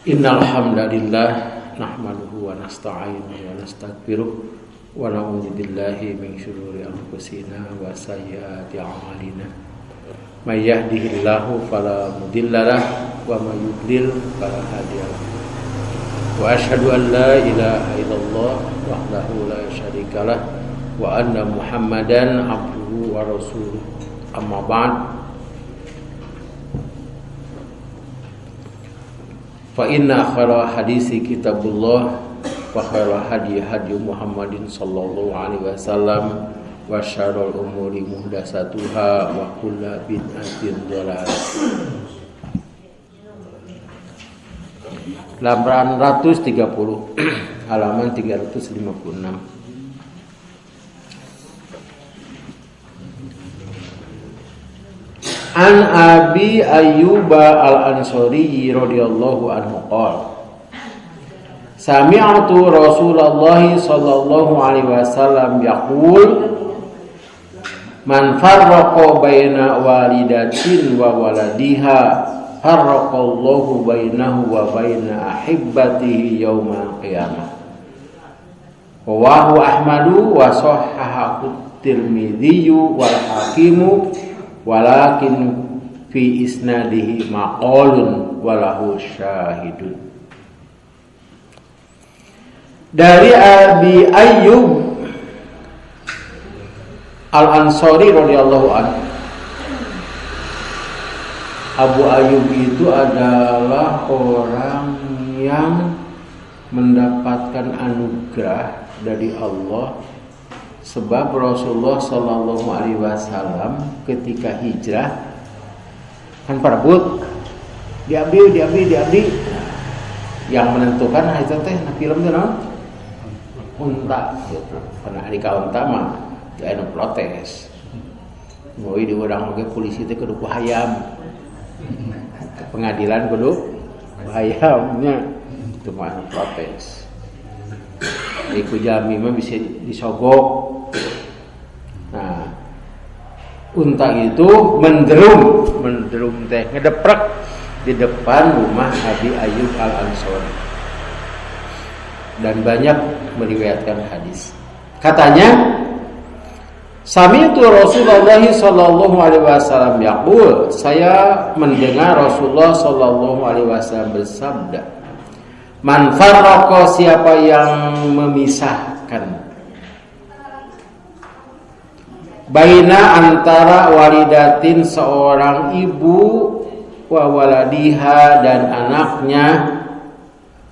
Innal hamdalillah nahmaduhu wa nasta'inuhu wa nastaghfiruh wa na'udzu billahi min shururi anfusina wa sayyiati a'malina. May yahdihillahu fala mudhillalah wa may yudlil fala hadiyalah. Wa asyhadu an la ilaha illallah wahdahu la syarikalah wa anna Muhammadan abduhu wa rasuluh. Amma ba'd. Fa inna khairal hadisi kitabullah wa khairal hadi Muhammadin sallallahu alaihi wasallam wa syarrul umuri muhdatsatuha wa kullu bid'atin dhalalah. 830 halaman 356. An Abi Ayyub al-Ansari radhiyallahu anhu qala Sami'tu Rasulullah sallallahu alaihi wasallam yaqul Man farraqa baina walidatin wa waladiha farraqallahu bainahu wa baina ahibbatihi yaumal qiyamah. Rawahu Ahmadu wa sahhahahu Tirmidzi wal Hakimu walakin fi isnadihi maqalun walahu syahidun. Dari Abi Ayyub Al-Ansari radhiyallahu anhu. Abu Ayyub itu adalah orang yang mendapatkan anugerah dari Allah. Sebab Rasulullah Sallallahu Alaihi Wasallam ketika hijrah kan perebut diambil. Yang menentukan itu teh film itu non unta gitu. Karena hari unta mah dia anu protes. Mau di orang oge polisi teh kudu ku hayam. Ke pengadilan kudu hayamnya itu mah protes. Iku jami mah bisa disogok. Nah, unta itu menderum teh ngedeprek di depan rumah Abi Ayyub Al-Ansari. Dan banyak meriwayatkan hadis. Katanya, Sami'tu Rasulullah sallallahu alaihi wasallam yaqul, saya mendengar Rasulullah sallallahu alaihi wasallam bersabda, Man farraqa, siapa yang memisahkan baina antara walidatin seorang ibu wa waladiha dan anaknya,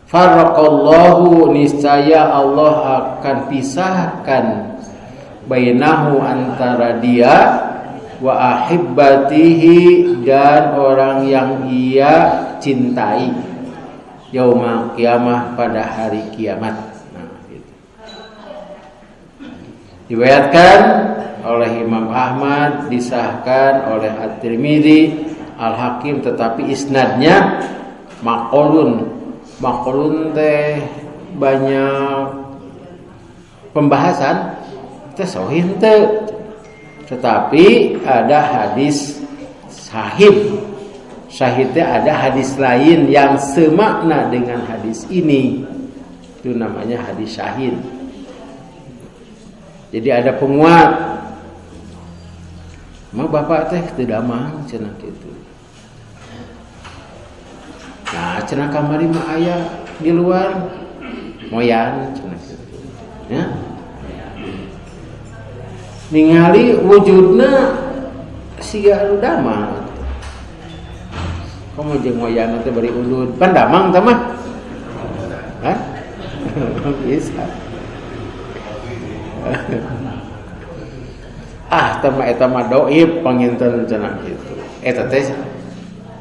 farraqallahu, niscaya Allah akan pisahkan bainahu antara dia wa ahibbatihi dan orang yang ia cintai yaumul qiyamah, pada hari kiamat. Nah, gitu. Diriwayatkan oleh Imam Ahmad, disahkan oleh At-Tirmidzi, Al-Hakim, tetapi isnadnya maqulun. Maqulun teh banyak pembahasan, teh sahih teh. Tetapi ada hadis sahih. Syahidnya ada hadis lain yang semakna dengan hadis ini. Itu namanya hadis syahid. Jadi ada penguat. Mak bapak teh tidak mang cenah kitu. Nah, cenah kamari mah aya di luar moyan cenah kitu. Ya. Ningali wujudna siga anu damang. Komo jeung moyan teh bari ulun. Pan damang teh mah. Hah? Bisa. Eta mah doib panginten cenah kitu. Eta teh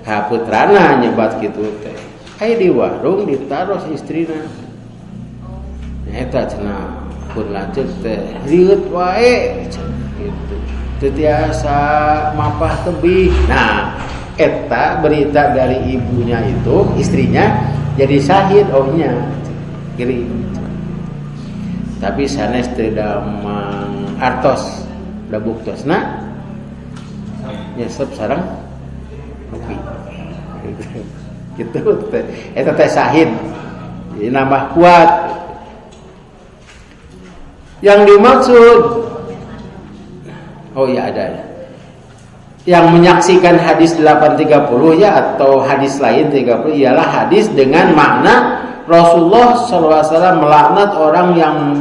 kaputrana nyebat kitu teh. Aya di warung ditaros istrina. Eta cenah pun lanceuk teh riut wae cenah kitu. Teu tiasa mapah tebih. Nah, eta berita dari ibunya itu, istrinya jadi syahid ohnya. Kiri. Tapi sanes teu damang artos. Da buktosna nyesep sareng kopi. Gitu teh. Eta teh sahid. Jadi nambah kuat. Yang dimaksud oh ya ada. Yang menyaksikan hadis 830 ya atau hadis lain 30 ialah hadis dengan makna Rasulullah SAW melaknat orang yang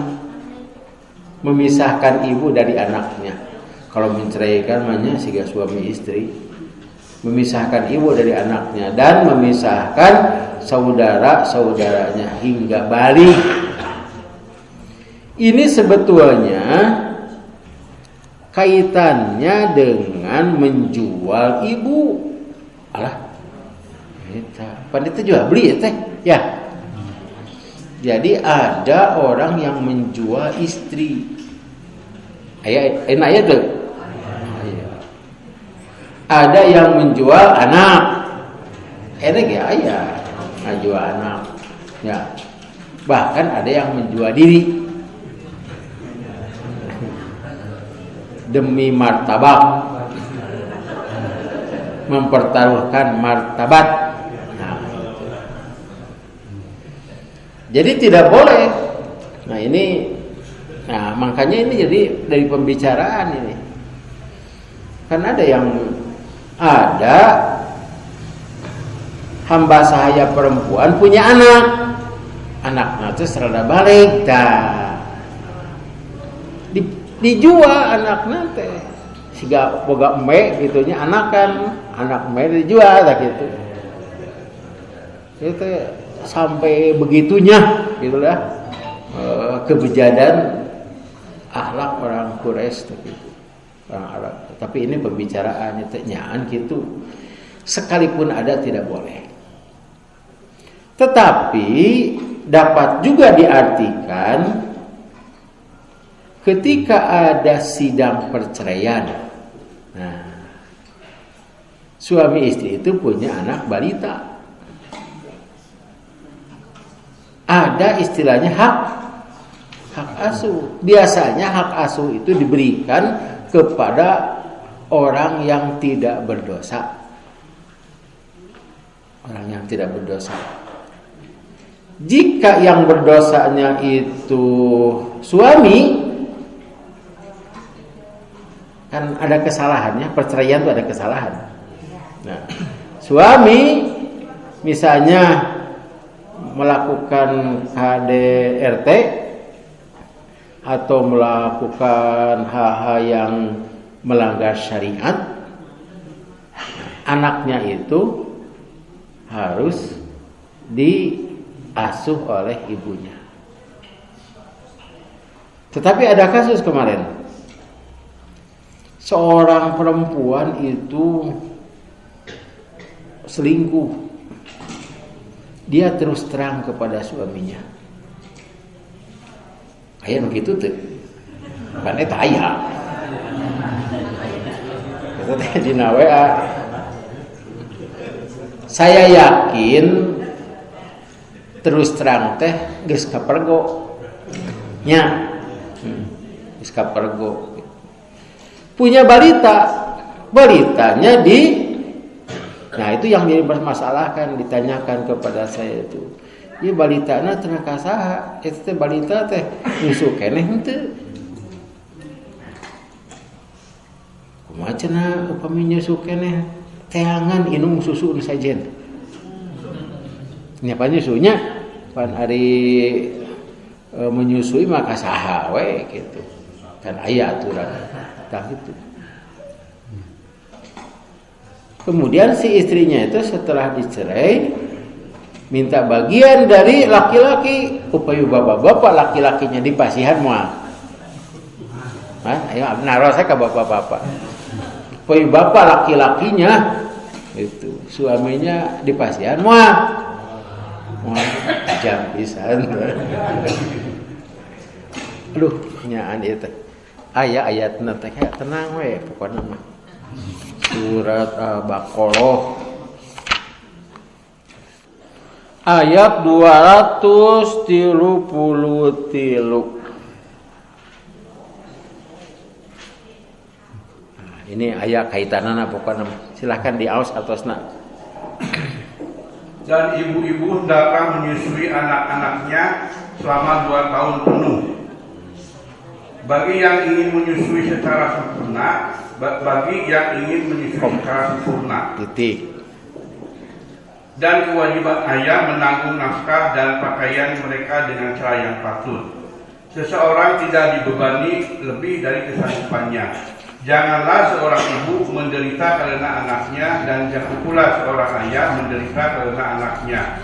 memisahkan ibu dari anaknya. Kalau menceraikan namanya siga suami istri, memisahkan ibu dari anaknya dan memisahkan saudara-saudaranya hingga balik. Ini sebetulnya kaitannya dengan menjual ibu. Alah, pandai jual beli ya teh, ya. Jadi ada orang yang menjual istri. Enak ya tuh. Ada yang menjual anak. Enak ya, ayah menjual anak. Ya. Bahkan ada yang menjual diri. Demi martabat, mempertaruhkan martabat. Nah, jadi tidak boleh. Nah ini, nah makanya ini jadi dari pembicaraan ini. Karena ada hamba sahaya perempuan punya anaknya itu serada balik, dijual anaknya teh siga boga embe gitunya anak embe dijual tak gitu. Itu sampai begitunya gitulah kebejadan akhlak orang Quraisy gitu. Orang Arab. Tapi ini pembicaraannya nyaan gitu. Sekalipun ada tidak boleh. Tetapi dapat juga diartikan ketika ada sidang perceraian, nah, suami istri itu punya anak balita. Ada istilahnya hak asuh. Biasanya hak asuh itu diberikan kepada orang yang tidak berdosa. Orang yang tidak berdosa. Jika yang berdosanya itu suami, kan ada kesalahannya, perceraian itu ada kesalahan. Nah, suami misalnya melakukan KDRT atau melakukan hal-hal yang melanggar syariat, anaknya itu harus diasuh oleh ibunya. Tetapi ada kasus kemarin. Seorang perempuan itu selingkuh. Dia terus terang kepada suaminya. Aya begitu tuh. Kan eta aya. Itu teh dina WA. Saya yakin terus terang teh geus kapergo. Nya. Geus kapergo. Punya balitanya nah itu yang dipermasalahkan, ditanyakan kepada saya itu. Ieu balitana teu kasaha? Eta teh balita teh nyusu keneh henteu. Kumaha cenah upami nyusu keneh teangan inung susu nu sajen. Nya pan nyusunya pan ari menyusui maka saha we gitu. Kan aya aturan. Gitu. Kemudian si istrinya itu setelah dicerai minta bagian dari laki-laki, upaya bapak-bapak laki-lakinya dipasihan moal. Ayo naruh saya ke bapak-bapak. Upaya bapak laki-lakinya itu suaminya dipasihan moal. Jam pisan. Aduh, nyaan ieu teh. Ayat-ayatna teh tenang we pokona mah. Surat Al-Baqarah ayat 233. Nah, ini ayat kaitanana pokona silahkan diaos atosna. dan ibu-ibu hendaklah menyusui anak-anaknya selama 2 tahun penuh. Bagi yang ingin menyusui secara sempurna, titik. Dan kewajiban ayah menanggung nafkah dan pakaian mereka dengan cara yang patut. Seseorang tidak dibebani lebih dari kesanggupannya. Janganlah seorang ibu menderita karena anaknya, dan jangan pula seorang ayah menderita karena anaknya.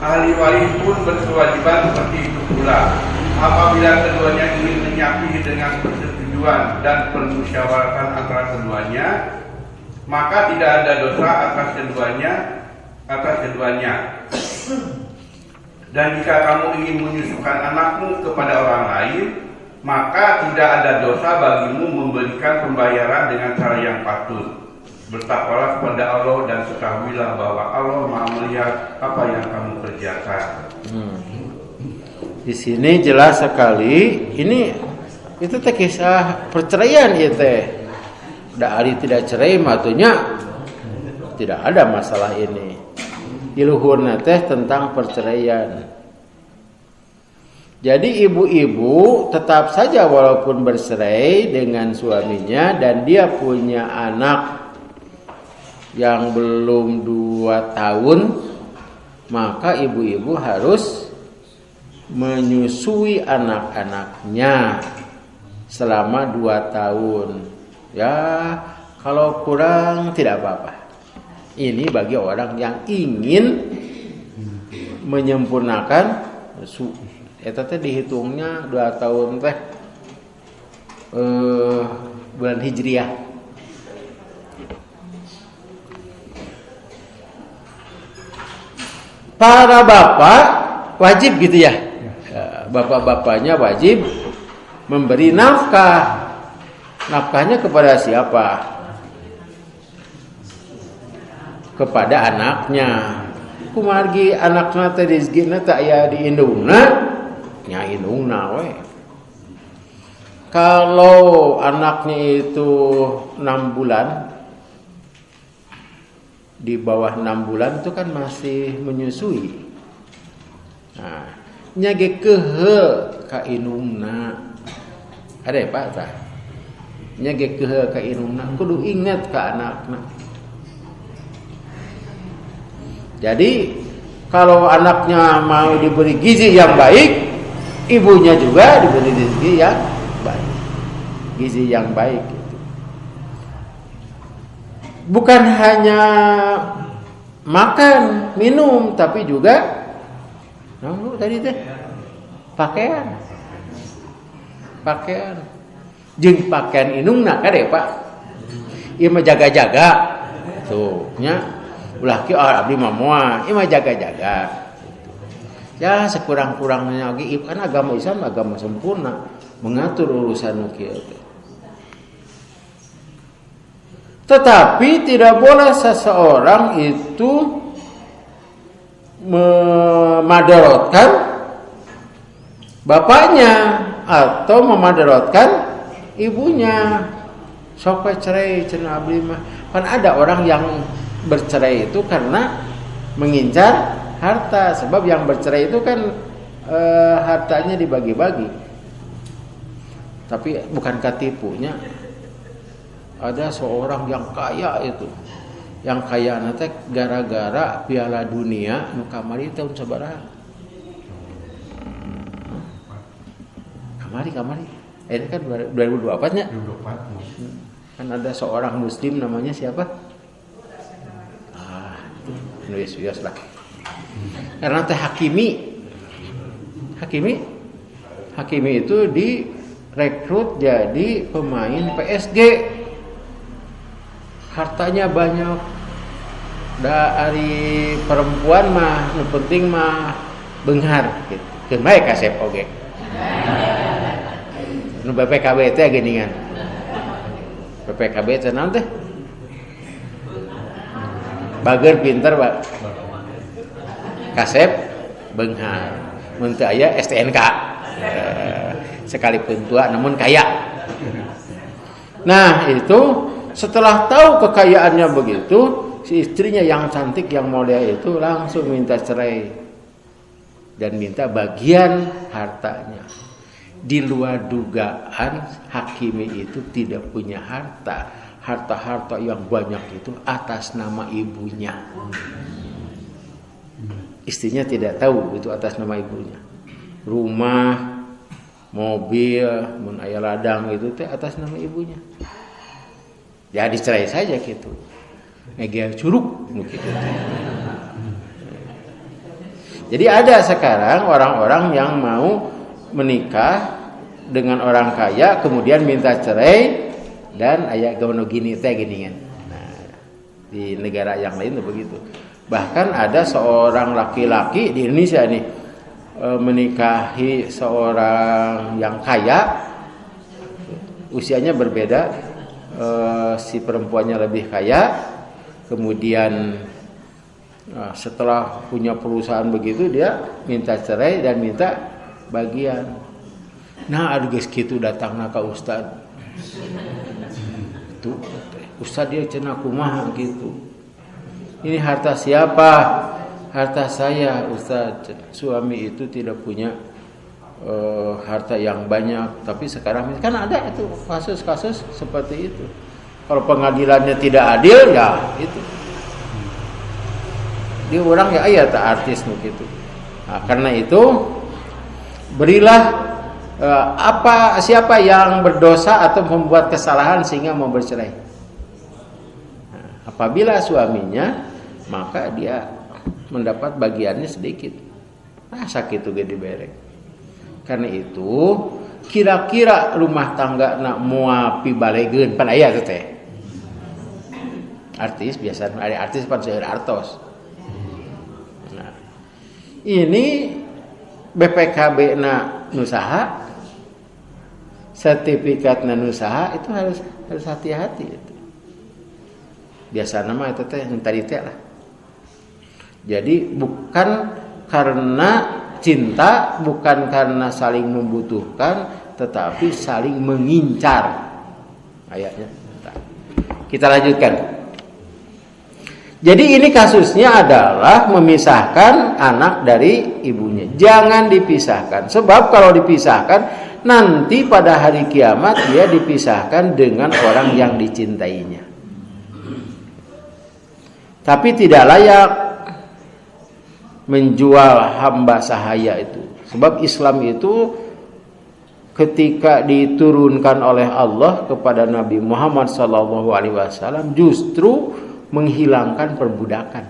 Ahli waris pun berkewajiban seperti itu pula. Apabila keduanya ingin menyapi dengan persetujuan dan permusyawaratan antara keduanya, maka tidak ada dosa atas keduanya. Dan jika kamu ingin menyusukan anakmu kepada orang lain, maka tidak ada dosa bagimu memberikan pembayaran dengan cara yang patut. Bertakwalah kepada Allah dan ketahuilah bahwa Allah Maha melihat apa yang kamu kerjakan. Di sini jelas sekali, itu teh kisah perceraian ya teh. Da ari tidak cerai matunya tidak ada masalah ini. Di luhurna teh tentang perceraian. Jadi ibu-ibu tetap saja walaupun bercerai dengan suaminya dan dia punya anak yang belum 2 tahun, maka ibu-ibu harus menyusui anak-anaknya selama 2 tahun. Ya, kalau kurang tidak apa-apa. Ini bagi orang yang ingin menyempurnakan eta teh dihitungnya 2 tahun teh bulan Hijriah. Para bapak wajib gitu ya. Bapak-bapaknya wajib memberi nafkah. Nafkahnya kepada siapa? Kepada anaknya. Kumargi anakna teh rezekina teh aya di indungna, nya indungna we. Kalau anaknya itu 6 bulan, di bawah 6 bulan itu kan masih menyusui. Nah, nyage kehe ka indungna. Ada ya Pak tah? Nyage kehe ka indungna, kudu ingat ka anakna. Jadi kalau anaknya mau diberi gizi yang baik, ibunya juga diberi gizi yang baik. Gizi yang baik itu. Bukan hanya makan, minum, tapi juga tadi teh pakaian. Pakaian. Jeung pakaian indungna kade Pak. Ieu mah jaga-jaga. Tuh nya ulah ki abdi mah moal, ieu mah jaga-jaga. Ya sekurang-kurangnya lagi kan agama Islam agama sempurna, mengatur urusan kieu. Tetapi tidak boleh seseorang itu memadaratkan bapaknya atau memadaratkan ibunya. Sok cerai cenah abdi mah. Kan ada orang yang bercerai itu karena mengincar harta. Sebab yang bercerai itu kan hartanya dibagi-bagi. Tapi bukan katipunya. Ada seorang yang kaya itu. Yang kaya nanti gara-gara Piala Dunia nu kamari tahun sabaraha? Kamari. Ini kan 2024 nya. 2024. Kan ada seorang muslim namanya siapa? Nulis lah. Karena teh Hakimi itu direkrut jadi pemain PSG. Hartanya banyak. Dari perempuan mah nu penting mah beunghar gitu. Keun bae kasep oge. Nu BPKB teh geuningan. BPKB teh naon teh? Bager pinter Pak. Kasep beunghar. Mun teu aya STNK. Sekalipun tua namun kaya. Nah, itu setelah tahu kekayaannya begitu, si istrinya yang cantik yang model itu langsung minta cerai dan minta bagian hartanya. Di luar dugaan Hakimi itu tidak punya harta. Harta-harta yang banyak itu atas nama ibunya. Istrinya tidak tahu itu atas nama ibunya. Rumah, mobil, mun aya ladang itu teh atas nama ibunya. Ya dicerai saja gitu. Ngegel curug gitu. Jadi ada sekarang orang-orang yang mau menikah dengan orang kaya kemudian minta cerai dan aya gaono gini teh ginian. Nah, di negara yang lain tuh begitu. Bahkan ada seorang laki-laki di Indonesia nih menikahi seorang yang kaya, usianya berbeda. Si perempuannya lebih kaya, kemudian setelah punya perusahaan begitu dia minta cerai dan minta bagian. Nah, ada geus kitu datangna ka ustad. Itu ustad dia cenah kumaha gitu. Ini harta siapa? Harta saya, ustad. Suami itu tidak punya harta yang banyak, tapi sekarang kan ada itu kasus-kasus seperti itu. Kalau pengadilannya tidak adil ya itu. Dia orang ya aya tak artis begitu. Nah, karena itu berilah siapa yang berdosa atau membuat kesalahan sehingga mau bercerai. Nah, apabila suaminya maka dia mendapat bagiannya sedikit. Nah, sakit itu gede berek. Karena itu kira-kira rumah tangga nak moal pibalegeun pan aya teh. Artis biasa ada artis pan seueur artos. Nah, ini BPKB na nusaha, sertifikat na nusaha itu harus hati-hati itu. Biasa nama itu teh yang tadi teh lah. Jadi bukan karena cinta, bukan karena saling membutuhkan, tetapi saling mengincar. Ayatnya. Kita lanjutkan. Jadi ini kasusnya adalah memisahkan anak dari ibunya. Jangan dipisahkan. Sebab kalau dipisahkan, nanti pada hari kiamat dia dipisahkan dengan orang yang dicintainya. Tapi tidak layak menjual hamba sahaya itu. Sebab Islam itu ketika diturunkan oleh Allah kepada Nabi Muhammad SAW justru menghilangkan perbudakan.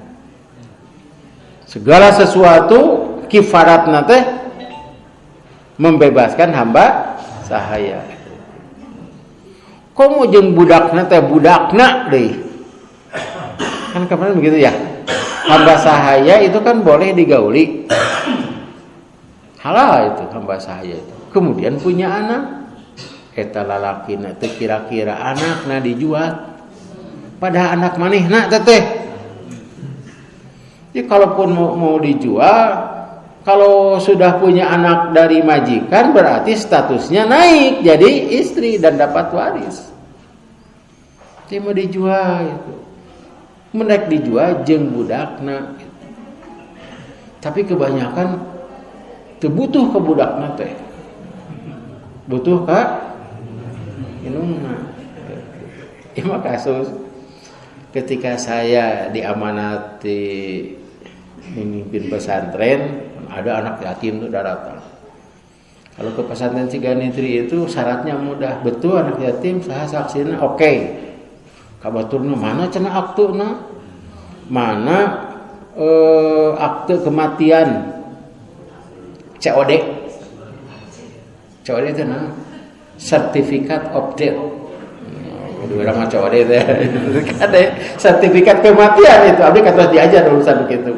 Segala sesuatu kifaratna teh membebaskan hamba sahaya. Komo jeung budakna teh budakna deui. Kan kemarin begitu ya. Hamba sahaya itu kan boleh digauli. Halal itu hamba sahaya itu. Kemudian punya anak. Eta lalakina teh kira-kira anakna dijual. Padahal anak manehna teh. Ya kalaupun mau dijual, kalau sudah punya anak dari majikan berarti statusnya naik jadi istri dan dapat waris. Dia mau dijual itu. Menek dijual jeung budakna gitu. Tapi kebanyakan teu butuh ke budakna teh. Butuh ka inungna. Ima kasus ketika saya diamanati memimpin pesantren, ada anak yatim itu datang. Kalau ke pesantren Ciganitri itu syaratnya mudah, betul anak yatim saha saksina oke. Kabaturna mana cenah aktuna? Mana akte kematian COD. COD itu nah, sertifikat of death. Orang macam ada itu, ada sertifikat kematian itu, abdi kata diajar urusan begitu.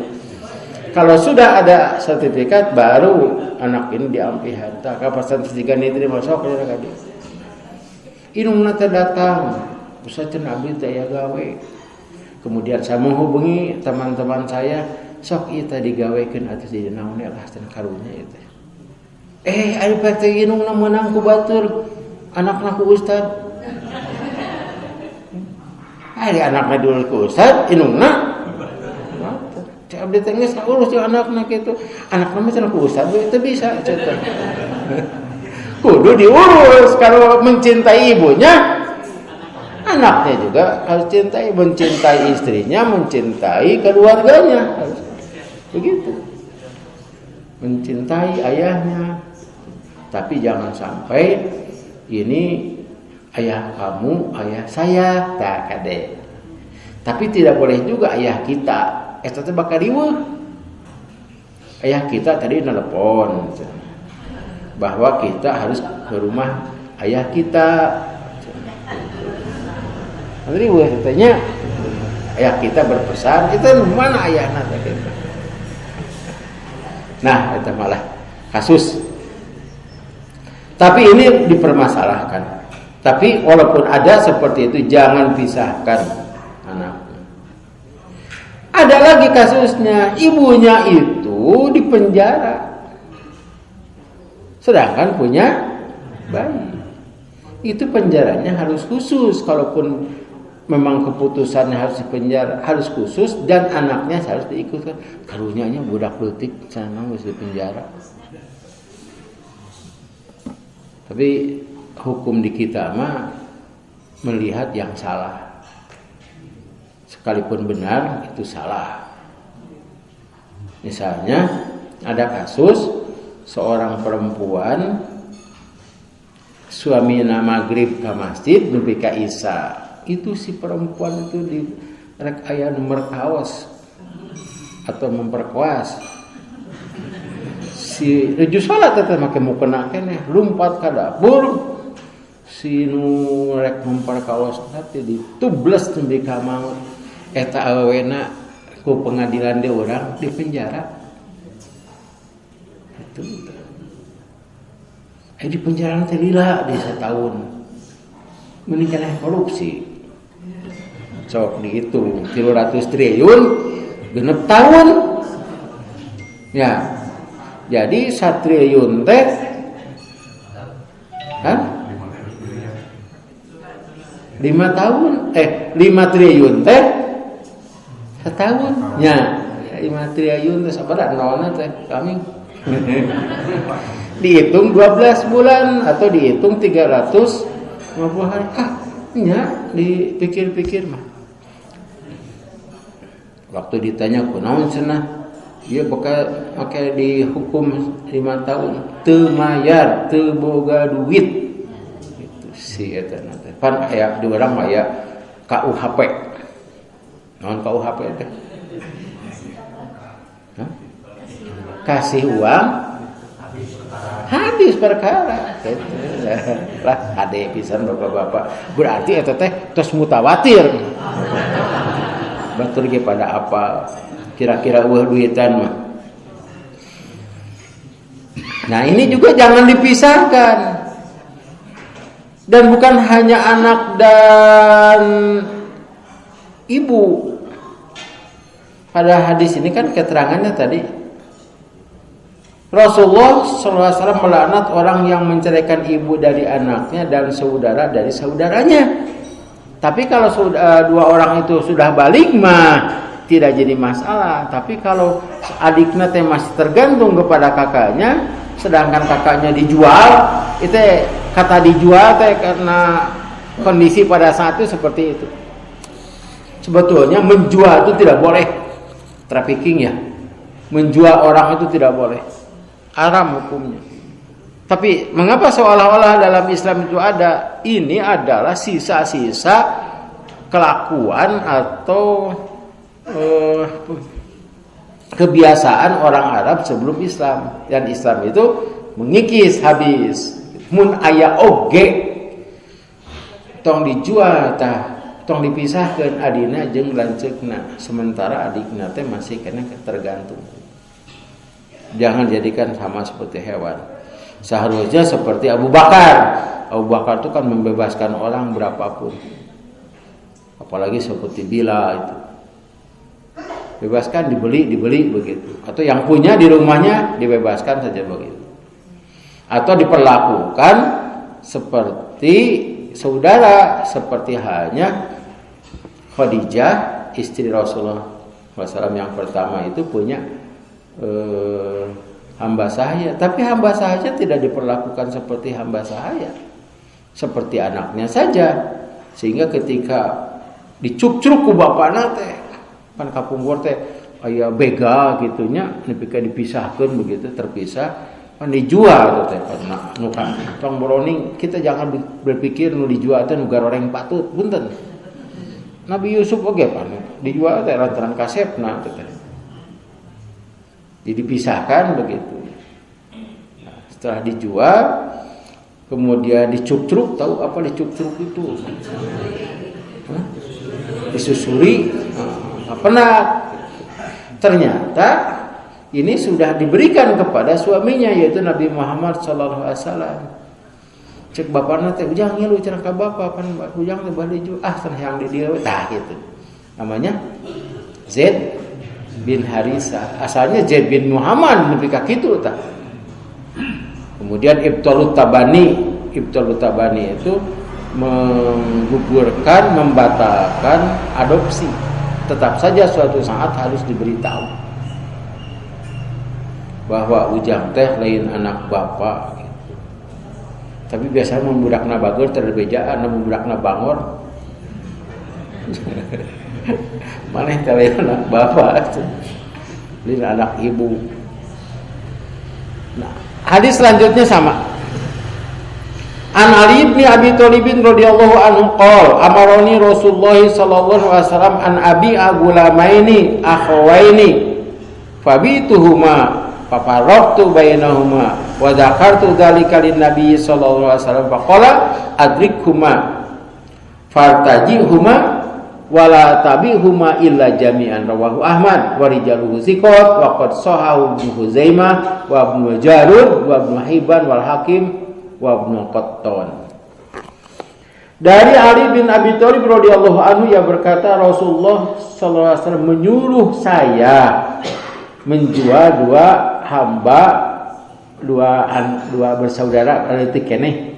Kalau sudah ada sertifikat, baru anak ini diampi harta. Kapasan sedikan itu dimasuk ke dalam dia. Inungna teh datang, usah cenah abdi teh aya gawe. Kemudian saya menghubungi teman-teman saya, sok ieu teh digawekeun atuh jadi naon lah cenah karunya itu. Ari teh inungna meunang ku batur, anakna ku ustad. Hari anakna dulu ku ustad inungna cek abdi teh geus urus jeung anakna kitu. Anakna mah cenah ku ustad teu bisa cenah. Kudu diurus. Kalau mencintai ibunya, anaknya juga harus cintai, mencintai istrinya, mencintai keluarganya, harus begitu. Mencintai ayahnya, tapi jangan sampai ini ayah kamu, ayah saya, tak kade. Tapi tidak boleh juga ayah kita, itu bakal riweuh. Ayah kita tadi nelpon bahwa kita harus ke rumah ayah kita. Riweuh katanya ayah kita berpesan, itu mana ayahna teh. Nah, itu malah kasus. Tapi ini dipermasalahkan. Tapi walaupun ada seperti itu, jangan pisahkan anaknya. Ada lagi kasusnya, ibunya itu dipenjara, sedangkan punya bayi. Itu penjaranya harus khusus. Kalaupun memang keputusannya harus dipenjara, harus khusus, dan anaknya harus diikutkan. Karunyanya budak leutik sana harus dipenjara. Tapi hukum di kita mah melihat yang salah. Sekalipun benar itu salah. Misalnya ada kasus seorang perempuan suaminya maghrib ke masjid nepi ka isya. Itu si perempuan itu di rek aya merkaos atau memperkuas. Si reju salat teh make mukena keneh lumpat ka dapur. Si nu rek memperkaos teh ditubles nepi ka maut. Eta awena ku pengadilan dia orang di penjara. Itu. Di penjara teh lila di setahun. Mending keneh korupsi. Sok dihitung 300 triliun genep tahun. Ya. Jadi 1 triliun teh kan 5 tahun 5 triliun teh setahun. Ya, 5 triliun teh sabaraha nolna teh kami. Dihitung 12 bulan atau dihitung 350 hari. Nya dipikir-pikir mah. Waktu ditanya kunaon cenah, ieu bakal make dihukum 5 tahun, teu mayar, teu boga duit. Gitu si eta teh. Pan aya di urang aya KUHP. Naon KUHP teh? Kasih uang habis perkara. Lah ade pisan bapak-bapak. Berarti eta teh tos mutawatir. Batur ge pada apa? Kira-kira eueuh duitan mah. Nah, ini juga jangan dipisahkan. Dan bukan hanya anak dan ibu. Pada hadis ini kan keterangannya tadi Rasulullah SAW melaknat orang yang menceraikan ibu dari anaknya dan saudara dari saudaranya. Tapi kalau dua orang itu sudah balik mah tidak jadi masalah. Tapi kalau adiknya teh masih tergantung kepada kakaknya, sedangkan kakaknya dijual, itu kata dijual teh karena kondisi pada saat itu seperti itu. Sebetulnya menjual itu tidak boleh, trafficking ya. Menjual orang itu tidak boleh, haram hukumnya. Tapi mengapa seolah-olah dalam Islam itu ada? Ini adalah sisa-sisa kelakuan atau kebiasaan orang Arab sebelum Islam. Dan Islam itu mengikis habis. Mun aya oge tong dijual tah, tong dipisahkeun adina jeung lanceukna. Sementara adikna teh masih kena tergantung. Jangan jadikan sama seperti hewan. Seharusnya seperti Abu Bakar. Abu Bakar itu kan membebaskan orang berapapun. Apalagi seperti Bilal itu. Bebaskan, dibeli begitu. Atau yang punya di rumahnya dibebaskan saja begitu. Atau diperlakukan seperti saudara, seperti halnya Khadijah istri Rasulullah SAW yang pertama itu punya hamba sahaya, tapi hamba sahaya tidak diperlakukan seperti hamba sahaya, seperti anaknya saja, sehingga ketika dicup-cup ku bapana teh kan kapungkur teh aya bega gitunya nepika dipisahkeun begitu terpisah kan dijual teh karena nu kan tong browning kita jangan berpikir nu dijual teh nu garoreng patut punten. Nabi Yusuf oge pan dijual teh lantaran kasepna teh. Jadi dipisahkan begitu. Nah, setelah dijual kemudian dicup-cup, tahu apa dicup-cup itu? Disusuri. Pernah ternyata ini sudah diberikan kepada suaminya yaitu Nabi Muhammad SAW. Cek bapakna teh ujang ngilu cenah ka bapak pan ujang teh bade ju cenah yang di dieu tah gitu. Namanya Zaid bin Harisah. Asalnya Zaid bin Muhammad nepi ka kitu tah. Kemudian Ibtalut Tabani itu menggugurkan, membatalkan adopsi. Tetap saja suatu saat harus diberitahu bahwa ujang teh lain anak bapak gitu. Tapi biasanya membudakna bageur terbejaan, membudakna bangor. Maneh teh lain anak bapak, lain anak ibu. Nah, hadis selanjutnya sama. An Ali bin Abi Thalib radhiyallahu anhu qol amaroni Rasulullah sallallahu alaihi wasallam an abi agulamaini akhawaini fabituhuma fafaraqtu bainahuma wa dzakartu dzalika lin nabiy sallallahu alaihi wasallam faqala adrikhuma fartajihuma wala tabihuma illa jami'an rawahu Ahmad wa rijaluhu thiqat wa qad sahahu Ibnu Huzaimah wa Ibnu Jarud wa Ibnu Hibban wal Hakim wa Ibnu Qattan. Dari Ali bin Abi Thalib radhiyallahu anhu yang berkata Rasulullah sallallahu alaihi wasallam menyuruh saya menjual dua bersaudara berarti keneh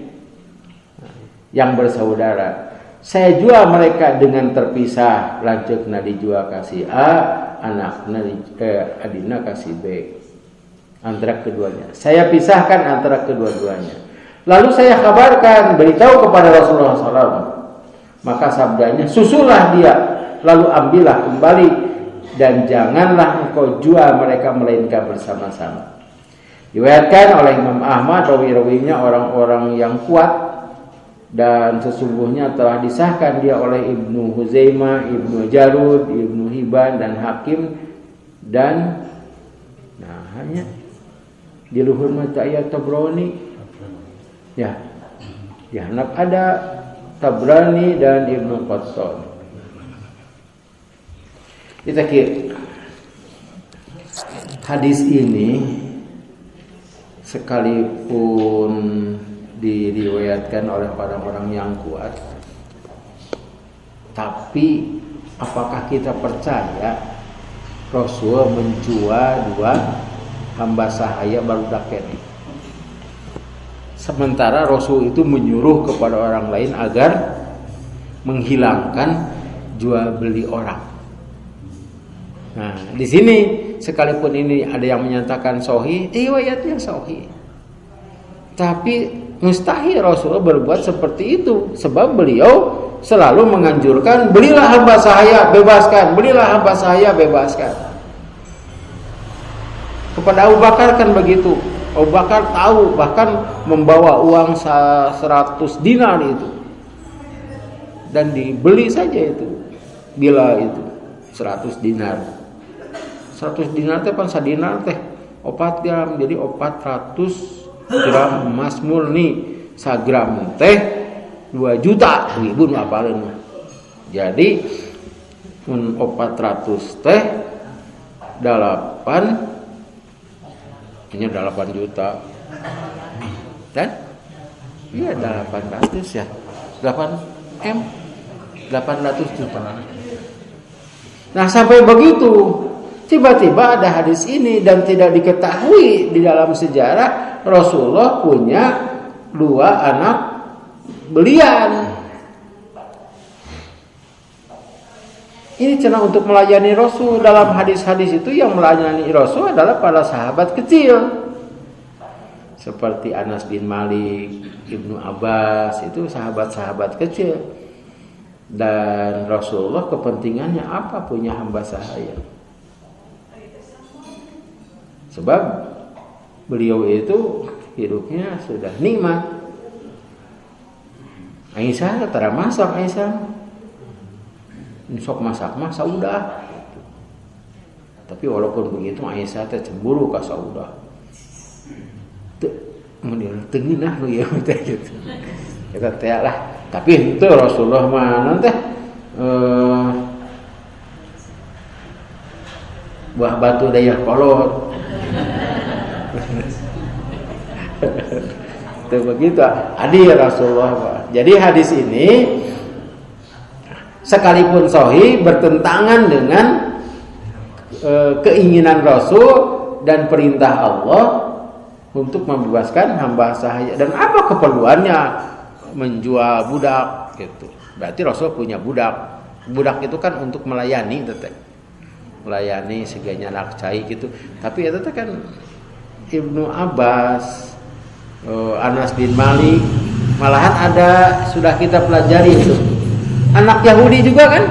yang bersaudara. Saya jual mereka dengan terpisah, lanjutna dijual kasih A, anakna adina kasih B. Antara keduanya. Saya pisahkan antara kedua-duanya. Lalu saya kabarkan, beritahu kepada Rasulullah SAW. Maka sabdanya, susulah dia, lalu ambillah kembali, dan janganlah engkau jual mereka melainkan bersama-sama. Diriwayatkan oleh Imam Ahmad, rawi-rawinya orang-orang yang kuat, dan sesungguhnya telah disahkan dia oleh Ibnu Huzaimah, Ibnu Jarud, Ibnu Hibban, dan Hakim, dan hanya di luhur mata ayat Tabrani. Ya, ada Tabrani dan Ibnu Qattan. Kita kira hadis ini sekalipun diriwayatkan oleh orang-orang yang kuat, tapi apakah kita percaya Rasul menjual dua hamba sahaya barudak ini? Sementara Rasul itu menyuruh kepada orang lain agar menghilangkan jual beli orang. Nah, di sini sekalipun ini ada yang menyatakan sahih, riwayatnya sahih. Tapi mustahil Rasulullah berbuat seperti itu, sebab beliau selalu menganjurkan belilah hamba sahaya, bebaskan, belilah hamba sahaya, bebaskan. Kepada Abu Bakar kan begitu. Abu Bakar tahu bahkan membawa uang 100 dinar itu dan dibeli saja itu bila itu 100 dinar 100 dinar teh pan sadinar teh 4 gram jadi 400 gram emas murni sagram teh 2 juta ribu apalin jadi 400 teh 8 ini 8 juta dan iya 800 ya 8M 800 juta. Nah sampai begitu tiba-tiba ada hadis ini dan tidak diketahui di dalam sejarah Rasulullah punya 2 anak belian. Ini cenah untuk melayani Rasul. Dalam hadis-hadis itu yang melayani Rasul adalah para sahabat kecil. Seperti Anas bin Malik, Ibnu Abbas, itu sahabat-sahabat kecil. Dan Rasulullah kepentingannya apa punya hamba sahaya? Sebab beliau itu hidupnya sudah nikmat. Aisyah tara masak Aisyah. Sok masak mah saudah. Tapi walaupun begitu Aisyah teh cemburu ka saudah. Teu mun teungeunah lu ya teh gitu. Kita teh lah. Tapi itu Rasulullah mah teh buah batu daya kolot. Itu begitu. Adi Rasulullah. Jadi hadis ini sekalipun sahih bertentangan dengan keinginan Rasul dan perintah Allah untuk membebaskan hamba sahaya. Dan apa keperluannya menjual budak gitu? Berarti Rasul punya budak. Budak itu kan untuk melayani teteh. Melayani segala nakcai gitu. Tapi itu kan Ibnu Abbas, Anas bin Malik, malahan ada sudah kita pelajari itu. Anak Yahudi juga kan?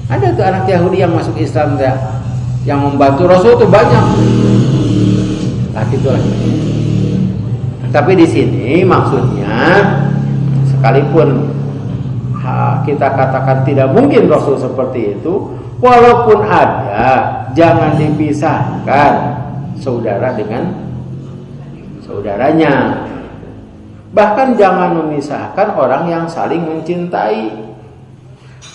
Ada tuh anak Yahudi yang masuk Islam ya, yang membantu Rasul tuh banyak. Nah, gitulah. Tapi di sini maksudnya sekalipun kita katakan tidak mungkin Rasul seperti itu, walaupun ada, jangan dipisahkan saudara dengan saudaranya. Bahkan jangan memisahkan orang yang saling mencintai.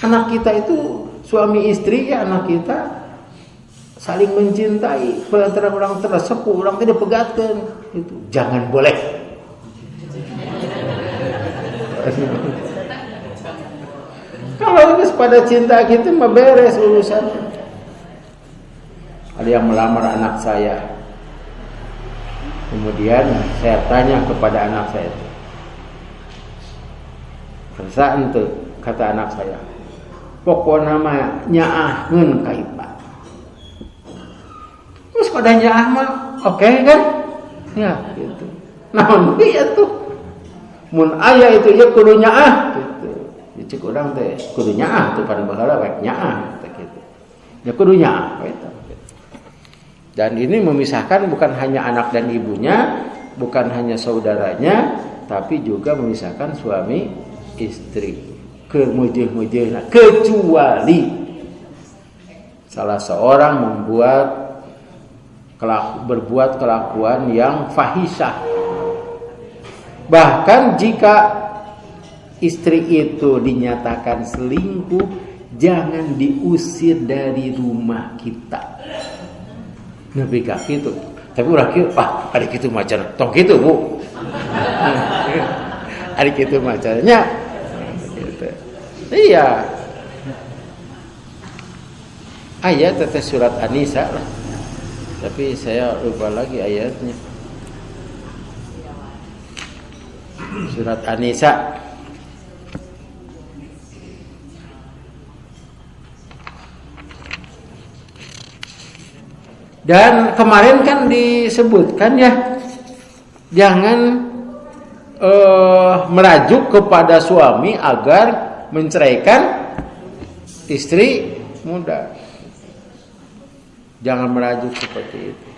Anak kita itu suami istri ya, anak kita saling mencintai. Pelantara orang tersepuh, orang tidak pegatkan itu jangan boleh. Kalau pada cinta kita mah beres urusan. Ada yang melamar anak saya. Kemudian saya tanya kepada anak saya itu, kersa ente, kata anak saya, pokoknya mah nyaahkeun ka Ipa. Terus pada nyaah mah oke kan? Ya gitu. Naon ieu tuh? Mun aya itu ya kudu nyaah gitu. Cik urang teh kudu nyaah tuh pan baheula we nyaah teh gitu. Ya kudu nyaah gitu. Dan ini memisahkan bukan hanya anak dan ibunya, bukan hanya saudaranya, tapi juga memisahkan suami istri. Kemujih-mujihna, kecuali salah seorang berbuat kelakuan yang fahisyah. Bahkan jika istri itu dinyatakan selingkuh, jangan diusir dari rumah kita. Nabi kak gitu. Tapi ulah kieu, adik kitu macan. Tong kitu, Bu. Adik kitu macannya. Gitu. Iya. Ayat teteh surat An-Nisa lah. Tapi saya lupa lagi ayatnya. Surat An-Nisa. Dan kemarin kan disebutkan ya, jangan merajuk kepada suami agar menceraikan istri muda. Jangan merajuk seperti itu.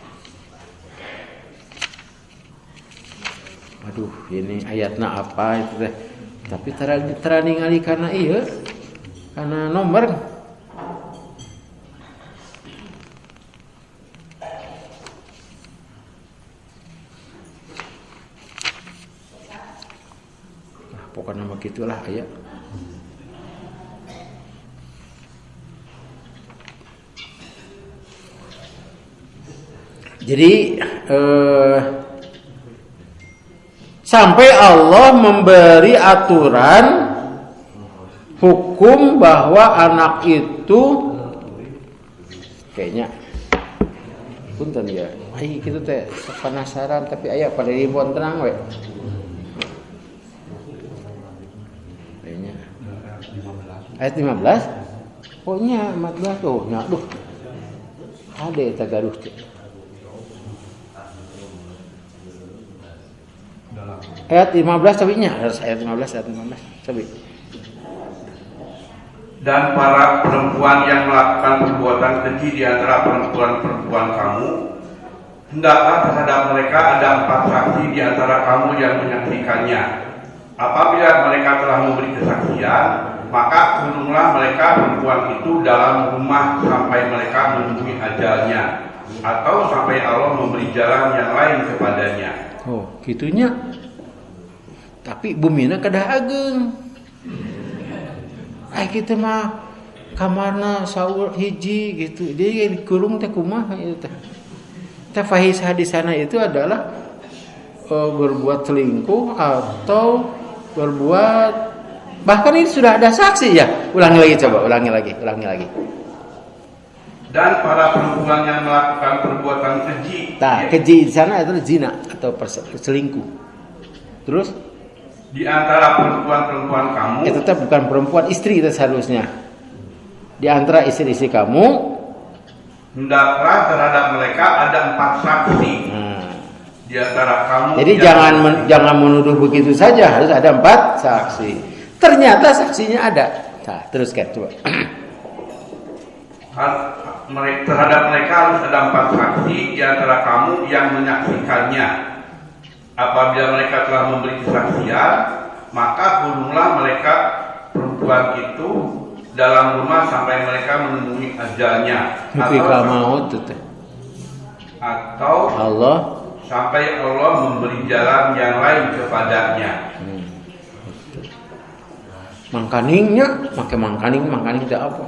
Aduh, ini ayatnya apa itu teh? Tapi tara ningali kana ieu, kana nomor. Pokoknya begitulah ayat. Jadi sampai Allah memberi aturan hukum bahwa anak itu kayaknya punten ya. Ai kitu teh penasaran tapi aya pada ribon tenang we. Ayat 15 Oh nya 14 tuh, nya aduh. Ade eta gaduh teh. Ayat 15 tapi nya, harus ayat 15 tapi. Dan para perempuan yang melakukan perbuatan keji di antara perempuan-perempuan kamu, hendaklah terhadap mereka ada 4 saksi di antara kamu yang menyaksikannya. Apabila mereka telah memberi kesaksian, maka kurunglah mereka perempuan itu dalam rumah sampai mereka memenuhi ajalnya, atau sampai Allah memberi jalan yang lain kepadanya. Oh, gitunya. Tapi bumina kedah ageng. Kita mah kamarna saur hiji gitu. Dia dikurung teh kumaha ieu teh. Teh fahisah di sana itu adalah berbuat selingkuh atau berbuat, bahkan ini sudah ada saksi ya. Ulangi lagi. Dan para perempuan yang melakukan perbuatan keji. Keji di sana adalah zina atau selingkuh. Terus di antara perempuan-perempuan kamu, itu tetap bukan perempuan, istri itu seharusnya. Di antara istri-istri kamu, hendaklah terhadap mereka ada 4 saksi. Di antara kamu. Jadi jangan menuduh begitu saja, harus ada 4 saksi. Ternyata saksinya ada. Nah, teruskan coba. Terhadap mereka harus ada 4 saksi di antara kamu yang menyaksikannya. Apabila mereka telah memberi kesaksian, maka kurunglah mereka perempuan itu dalam rumah sampai mereka memenuhi ajalnya. Atau Allah sampai Allah memberi jalan yang lain kepadanya. Mangkaningnya, make mangkaning teh apa?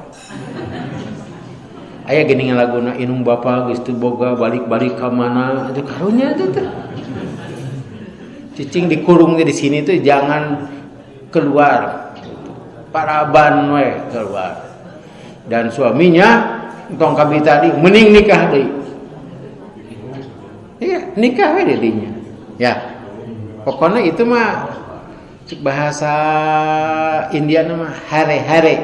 Aya geuning laguna inung bapa geus teu boga balik-balik ka mana, itu karunya itu teh. Cicing dikurung di sini tuh jangan keluar, paraban we keluar. Dan suaminya tong kabi tadi mending nikah deui. Iya, nikah we didinya. Ya. Pokoknya itu mah bahasa India mah hare-hare.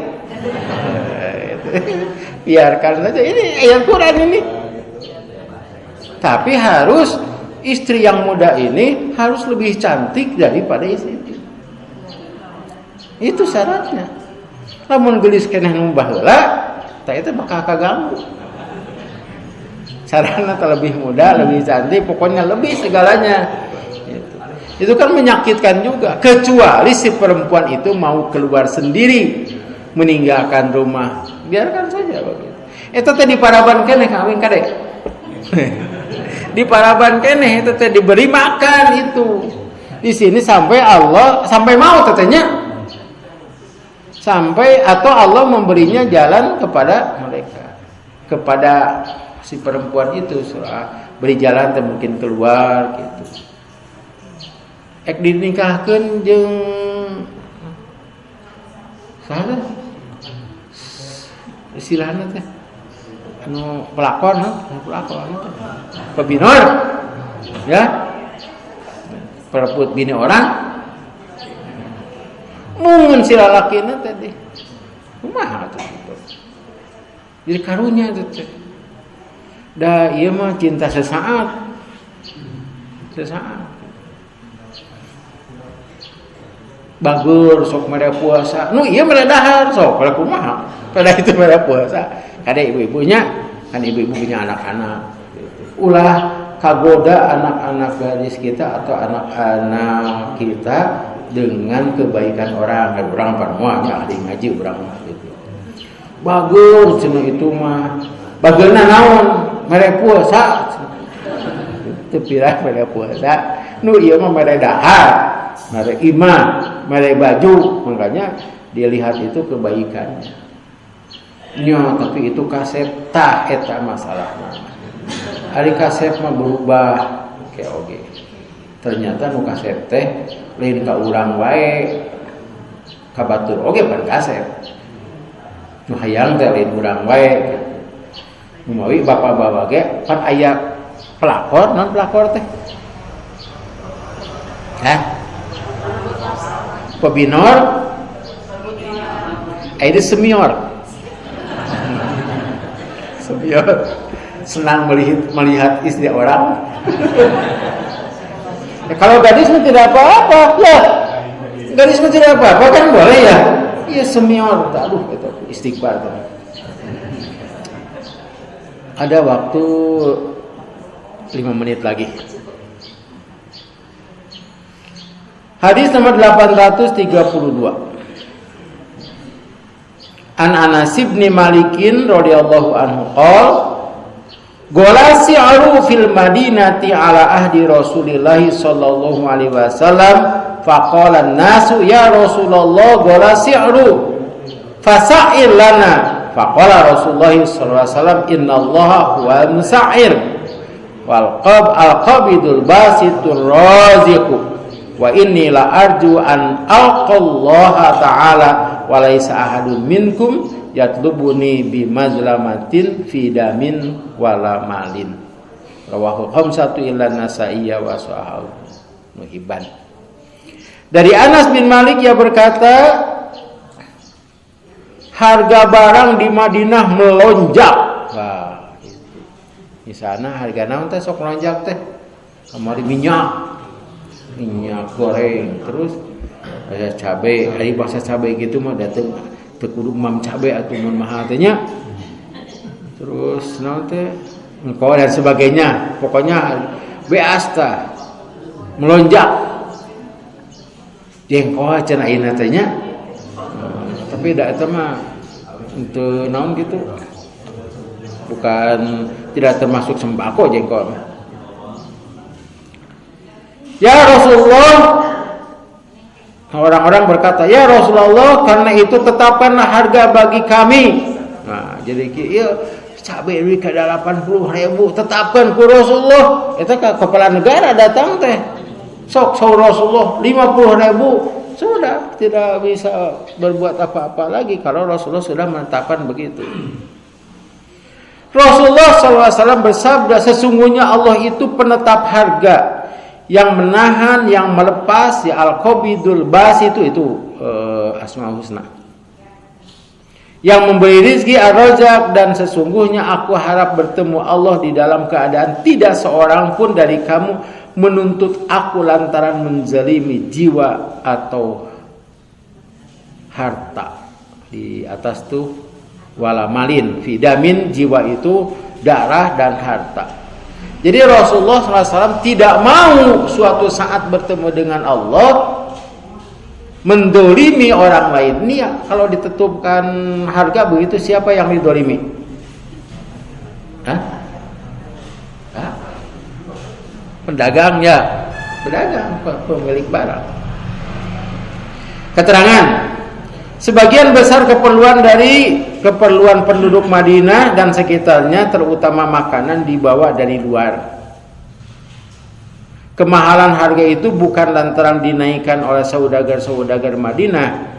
Biarkan saja, ini ayat Quran ini. Tapi harus istri yang muda ini harus lebih cantik daripada istri itu. Itu syaratnya. Lamun geulis keneh nu baheula, tah eta bakal kaganggu. Syaratnya lebih muda, lebih cantik, pokoknya lebih segalanya. Itu kan menyakitkan juga. Kecuali si perempuan itu mau keluar sendiri, meninggalkan rumah, biarkan saja begitu. Eta teh diparaban keneh kawin kadek. Di paraban keneh itu teh diberi makan itu. Di sini sampai Allah sampai mau tetenya. Sampai atau Allah memberinya jalan kepada mereka. Kepada si perempuan itu beri jalan teh mungkin keluar gitu. Ek dinikahkeun jeung saha? Istilahna teh anu pelakon pebinor ya, perebut bini orang mungkin si lalakina tadi kumaha atuh gitu. Jadi karunya teh da ieu mah cinta sesaat bagur sok mere puasa nu ieu mere dahar sok pada kumaha pada itu mere puasa. Ada ibu-ibunya, kan ibu-ibu punya anak-anak. Ulah kagoda anak-anak gadis kita atau anak-anak kita dengan kebaikan orang. Orang panuanya ahli ngaji orang gitu. Bagus cenah itu mah. Bageuna naon? Mere puasa. Teu pirang mere puasa. Nu ieu mah mere dahar, mere iman, mere baju. Makanya dilihat itu kebaikannya. Nya tapi itu kasep tah eta masalahna. Ari kasep mah berubah oge. Ternyata nu kasep teh lain ka urang wae. Ka batur oge pan kasep. Nu hayang teh lain urang wae. Mumawi bapak-bapak ge pan aya pelakor, non pelakor teh. Pebinor. Aya semior. Ya, senang melihat istri orang. Ya, kalau gadis mah tidak apa-apa. Ya, gadis mah tidak apa-apa kan boleh ya. Iya semior, aduh itu istighfar tuh. Ada waktu 5 menit lagi. Hadis nomor 832. An Anas bin Malikin radhiyallahu anhu qol gola si'ru fil madinati ala ahdi Rasulillah sallallahu alaihi wasallam faqala an-nasu ya Rasulullah gola si'ru fasa'ir lana faqala Rasulullah sallallahu alaihi wasallam innallaha huwal musa'ir wal al-qabidul basitur raziqu wa inni la arju an alqallaha ta'ala wa laisa ahadun minkum yatlubuni bi mazlamatin fi damin wala malin rawahu khamsatu illa Nasa'i wa sahahu Nuhibban. Dari Anas bin Malik ia berkata harga barang di Madinah melonjak. Wah, di sana harga naon teh sok melonjak teh? Kamari minyak goreng terus ada cabai, hari bahasa cabai gitu mah datang teu kudu mam cabai atuh mun mahal teh nya. Terus naon teh engko dan sebagainya. Pokoknya beas tah melonjak. Jengkol cenah ayeuna teh nya. Tapi da eta mah untuk naon gitu. Bukan tidak termasuk sembako jengkol. Ya Rasulullah, orang-orang berkata, ya Rasulullah, karena itu tetapkanlah harga bagi kami. Nah, jadi iya cabai duit ke 80.000, tetapkan ku Rasulullah. Itu ke kepala negara datang teh. Sok Rasulullah 50.000, sudah tidak bisa berbuat apa-apa lagi kalau Rasulullah sudah menetapkan begitu. Rasulullah SAW bersabda, sesungguhnya Allah itu penetap harga. Yang menahan, yang melepas, ya al-qabidul bas itu Asmaul Husna. Yang memberi rizki ar-razak dan sesungguhnya aku harap bertemu Allah di dalam keadaan tidak seorang pun dari kamu menuntut aku lantaran menzalimi jiwa atau harta. Di atas tuh wala malin, fidamin jiwa itu darah dan harta. Jadi Rasulullah SAW tidak mau suatu saat bertemu dengan Allah mendolimi orang lain. Ini ya, kalau ditetapkan harga begitu siapa yang didolimi? Pedagang ya, pedagang, pemilik barang. Keterangan. Sebagian besar keperluan penduduk Madinah dan sekitarnya terutama makanan dibawa dari luar. Kemahalan harga itu bukan lantaran dinaikkan oleh saudagar-saudagar Madinah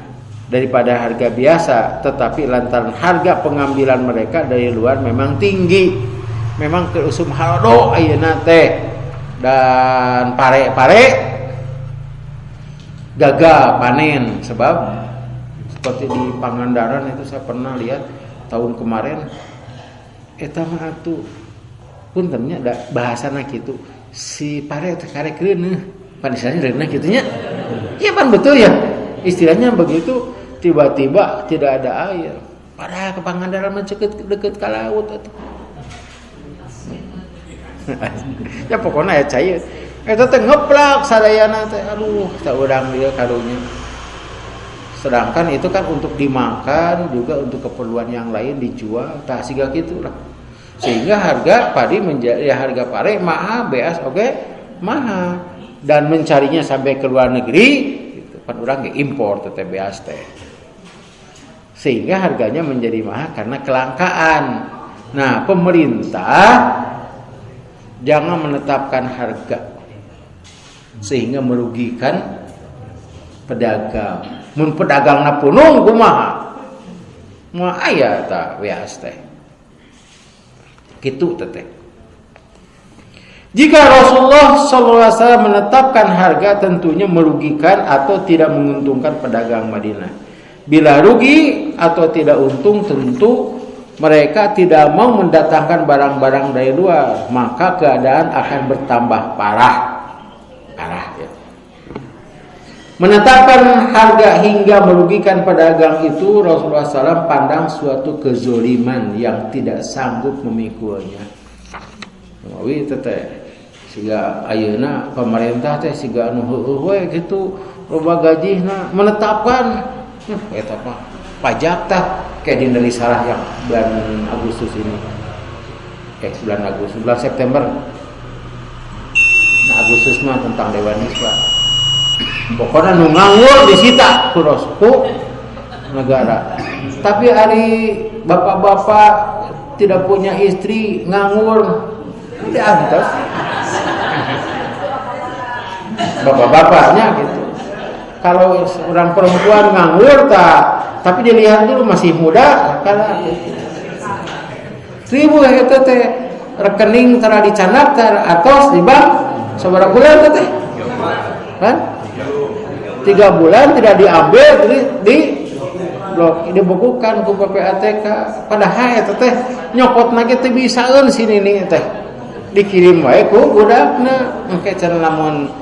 daripada harga biasa, tetapi lantaran harga pengambilan mereka dari luar memang tinggi. Memang keusum haldo ayeuna teh dan pare-pare gagal panen sebab seperti di Pangandaran itu saya pernah lihat tahun kemarin eta mah atuh puntennya ada bahasana kitu si pare teh karek reuneuh pan istilahnya reuneuh kitu nya. Iya pan betul ya istilahnya begitu tiba-tiba tidak ada air padahal ke Pangandaran mah deket ka laut atuh. Ya pokoknya ya cair eta teh ngeplak sadayana teh aduh tak urang dia karunya. Sedangkan itu kan untuk dimakan juga untuk keperluan yang lain dijual tak siga gitulah. Sehingga harga padi menjadi harga pare mahal beas oke mahal dan mencarinya sampai ke luar negeri gitu kan urang ge impor teh beas teh. Sehingga harganya menjadi mahal karena kelangkaan. Nah, pemerintah jangan menetapkan harga sehingga merugikan pedagang. Mun pedagangna punung kumaha? Moal aya ta weas teh. Kitu teh. Jika Rasulullah SAW menetapkan harga tentunya merugikan atau tidak menguntungkan pedagang Madinah. Bila rugi atau tidak untung tentu mereka tidak mau mendatangkan barang-barang dari luar, maka keadaan akan bertambah parah ya. Menetapkan harga hingga merugikan pedagang itu Rasulullah SAW pandang suatu kezoliman yang tidak sanggup memikulnya. Mawi teteh siga ayeuna pemerintah teh siga anu heueuh we kitu loba gajihna menetapkan eta mah pajak tah kayak dina risalah yang bulan Agustus ini. Bulan September. Nah, Agustus mah tentang Dewan Nisba. Pokoknya nu nganggur disita ku negara. Tapi hari bapak-bapak tidak punya istri nganggur diantar. Bapak-bapaknya gitu. Kalau orang perempuan nganggur tapi dilihat dulu masih muda karena 1000 eta teh rekening tara dicanak atos di bank sabaraha bulan teh kan 3 bulan tidak diambil di blok dibukukan ku PPATK padahal eta teh nyokotna ge teh bisaeun sini nih teh dikirim wae ku budakna engke cenah lamun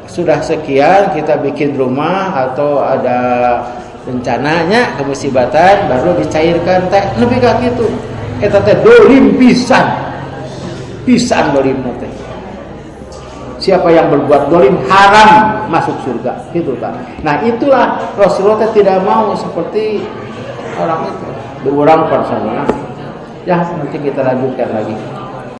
sudah sekian kita bikin rumah atau ada rencananya kemusibatan baru dicairkan teh nepi ka kitu eta teh dolim pisan dolim teh. Siapa yang berbuat dolim haram masuk surga gitu kan. Nah itulah Rasulullah tidak mau seperti orang itu. Dua orang personal. Ya nanti kita lanjutkan lagi.